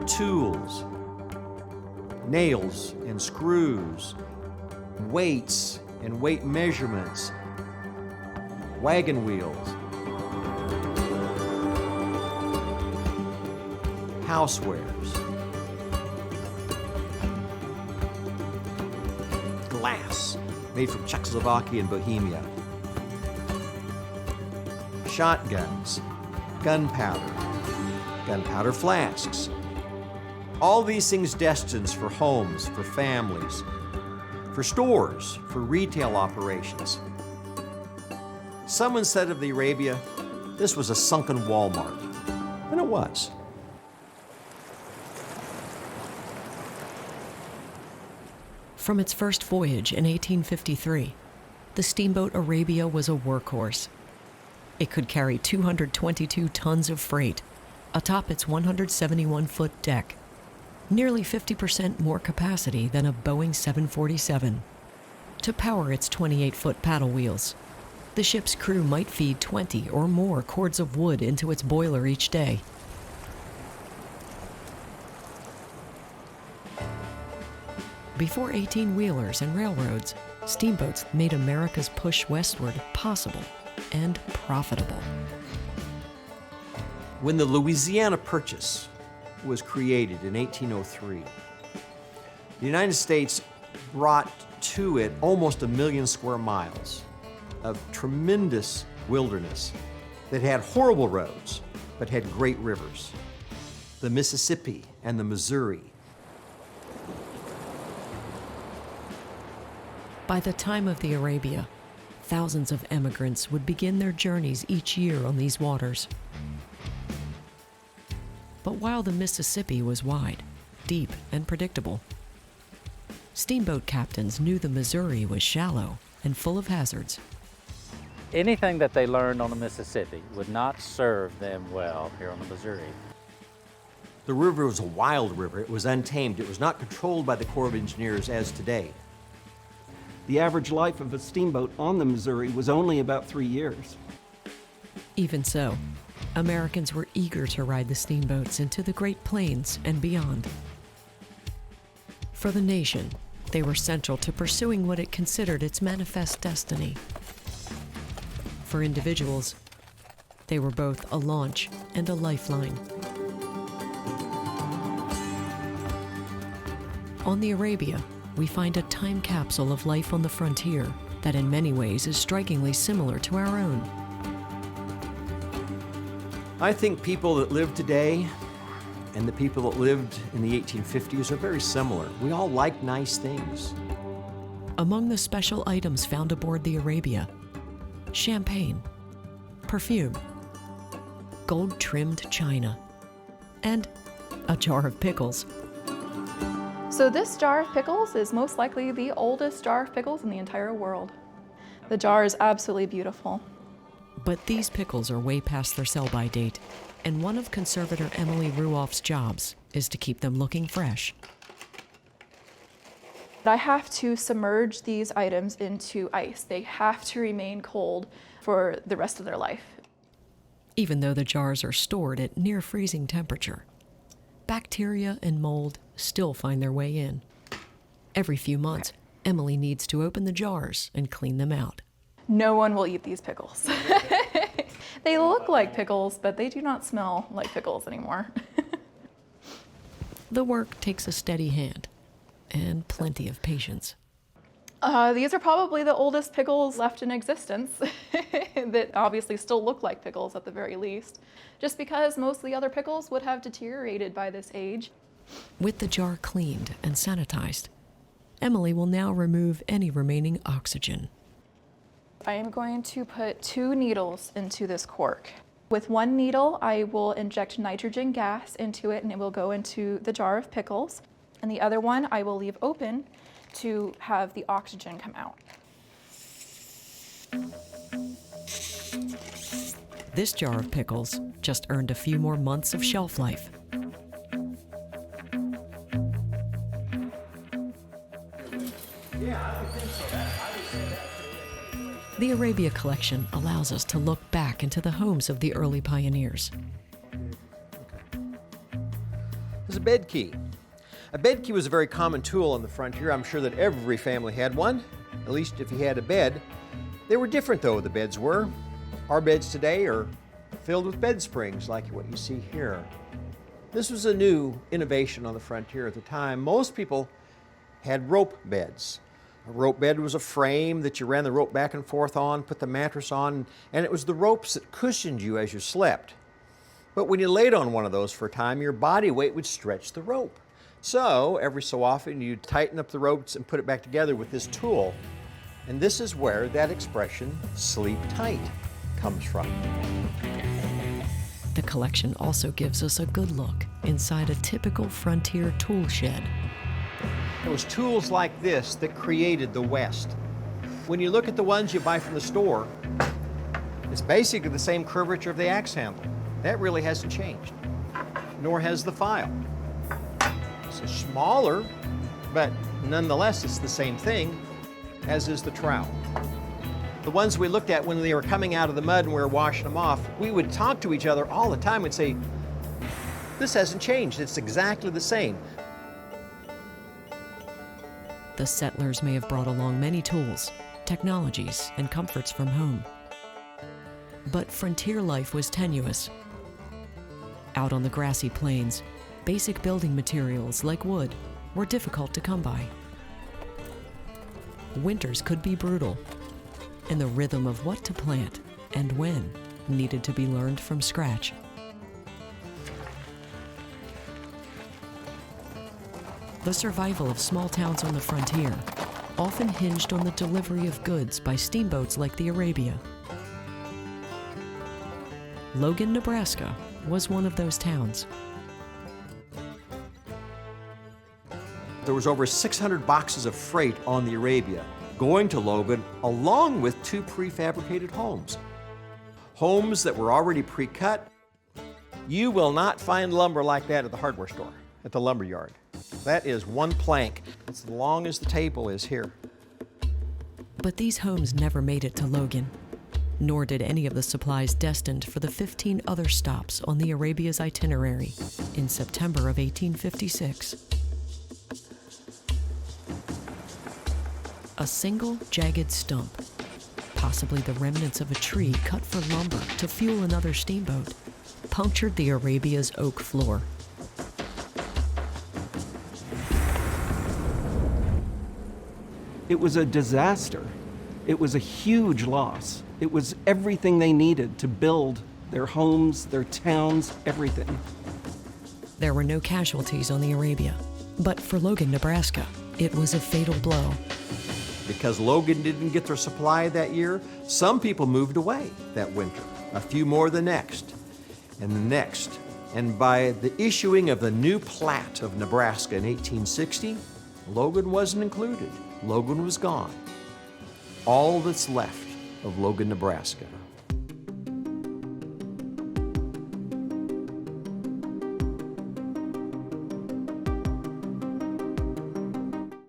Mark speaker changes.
Speaker 1: tools, nails and screws, weights and weight measurements, wagon wheels, housewares, glass made from Czechoslovakia and Bohemia, shotguns, gunpowder flasks. All these things destined for homes, for families, for stores, for retail operations. Someone said of the Arabia, this was a sunken Walmart, and it was.
Speaker 2: From its first voyage in 1853, the steamboat Arabia was a workhorse. It could carry 222 tons of freight atop its 171-foot deck, nearly 50% more capacity than a Boeing 747. To power its 28-foot paddle wheels, the ship's crew might feed 20 or more cords of wood into its boiler each day. Before 18-wheelers and railroads, steamboats made America's push westward possible and profitable.
Speaker 1: When the Louisiana Purchase was created in 1803, the United States brought to it almost 1 million square miles of tremendous wilderness that had horrible roads, but had great rivers, the Mississippi and the Missouri.
Speaker 2: By the time of the Arabia, thousands of emigrants would begin their journeys each year on these waters. But while the Mississippi was wide, deep, and predictable, steamboat captains knew the Missouri was shallow and full of hazards.
Speaker 3: Anything that they learned on the Mississippi would not serve them well here on the Missouri.
Speaker 1: The river was a wild river. It was untamed. It was not controlled by the Corps of Engineers as today.
Speaker 4: The average life of a steamboat on the Missouri was only about 3 years.
Speaker 2: Even so, Americans were eager to ride the steamboats into the Great Plains and beyond. For the nation, they were central to pursuing what it considered its manifest destiny. For individuals, they were both a launch and a lifeline. On the Arabia, we find a time capsule of life on the frontier that in many ways is strikingly similar to our own.
Speaker 1: I think people that live today and the people that lived in the 1850s are very similar. We all like nice things.
Speaker 2: Among the special items found aboard the Arabia, champagne, perfume, gold-trimmed china, and a jar of pickles.
Speaker 5: So this jar of pickles is most likely the oldest jar of pickles in the entire world. The jar is absolutely beautiful.
Speaker 2: But these pickles are way past their sell-by date, and one of conservator Emily Ruoff's jobs is to keep them looking fresh.
Speaker 5: I have to submerge these items into ice. They have to remain cold for the rest of their life.
Speaker 2: Even though the jars are stored at near freezing temperature, bacteria and mold still find their way in. Every few months, Emily needs to open the jars and clean them out.
Speaker 5: No one will eat these pickles. They look like pickles, but they do not smell like pickles anymore.
Speaker 2: The work takes a steady hand and plenty of patience.
Speaker 5: These are probably the oldest pickles left in existence that obviously still look like pickles at the very least, just because most of the other pickles would have deteriorated by this age.
Speaker 2: With the jar cleaned and sanitized, Emily will now remove any remaining oxygen.
Speaker 5: I am going to put 2 needles into this cork. With 1 needle, I will inject nitrogen gas into it and it will go into the jar of pickles. And the other one I will leave open to have the oxygen come out.
Speaker 2: This jar of pickles just earned a few more months of shelf life. The Arabia collection allows us to look back into the homes of the early pioneers.
Speaker 1: was a bed key. A bed key was a very common tool on the frontier. I'm sure that every family had one, at least if you had a bed. They were different though, the beds were. Our beds today are filled with bed springs like what you see here. This was a new innovation on the frontier at the time. Most people had rope beds. A rope bed was a frame that you ran the rope back and forth on, put the mattress on, and it was the ropes that cushioned you as you slept. But when you laid on one of those for a time, your body weight would stretch the rope. So every so often you'd tighten up the ropes and put it back together with this tool. And this is where that expression, sleep tight, comes from.
Speaker 2: The collection also gives us a good look inside a typical frontier tool shed.
Speaker 1: It was tools like this that created the West. When you look at the ones you buy from the store, it's basically the same curvature of the axe handle. That really hasn't changed, nor has the file. It's smaller, but nonetheless it's the same thing, as is the trowel. The ones we looked at when they were coming out of the mud and we were washing them off, we would talk to each other all the time. We'd say, this hasn't changed, it's exactly the same.
Speaker 2: The settlers may have brought along many tools, technologies, and comforts from home. But frontier life was tenuous. Out on the grassy plains, basic building materials like wood were difficult to come by. Winters could be brutal, and the rhythm of what to plant and when needed to be learned from scratch. The survival of small towns on the frontier often hinged on the delivery of goods by steamboats like the Arabia. Logan, Nebraska was one of those towns.
Speaker 1: There was over 600 boxes of freight on the Arabia going to Logan, along with 2 prefabricated homes. Homes that were already pre-cut. You will not find lumber like that at the hardware store, at the lumber yard. That is one plank. It's as long as the table is here.
Speaker 2: But these homes never made it to Logan, nor did any of the supplies destined for the 15 other stops on the Arabia's itinerary in September of 1856. A single jagged stump, possibly the remnants of a tree cut for lumber to fuel another steamboat, punctured the Arabia's oak floor.
Speaker 4: It was a disaster. It was a huge loss. It was everything they needed to build their homes, their towns, everything.
Speaker 2: There were no casualties on the Arabia, but for Logan, Nebraska, it was a fatal blow.
Speaker 1: Because Logan didn't get their supply that year, some people moved away that winter, a few more the next, and the next. And by the issuing of the new plat of Nebraska in 1860, Logan wasn't included. Logan was gone. All that's left of Logan, Nebraska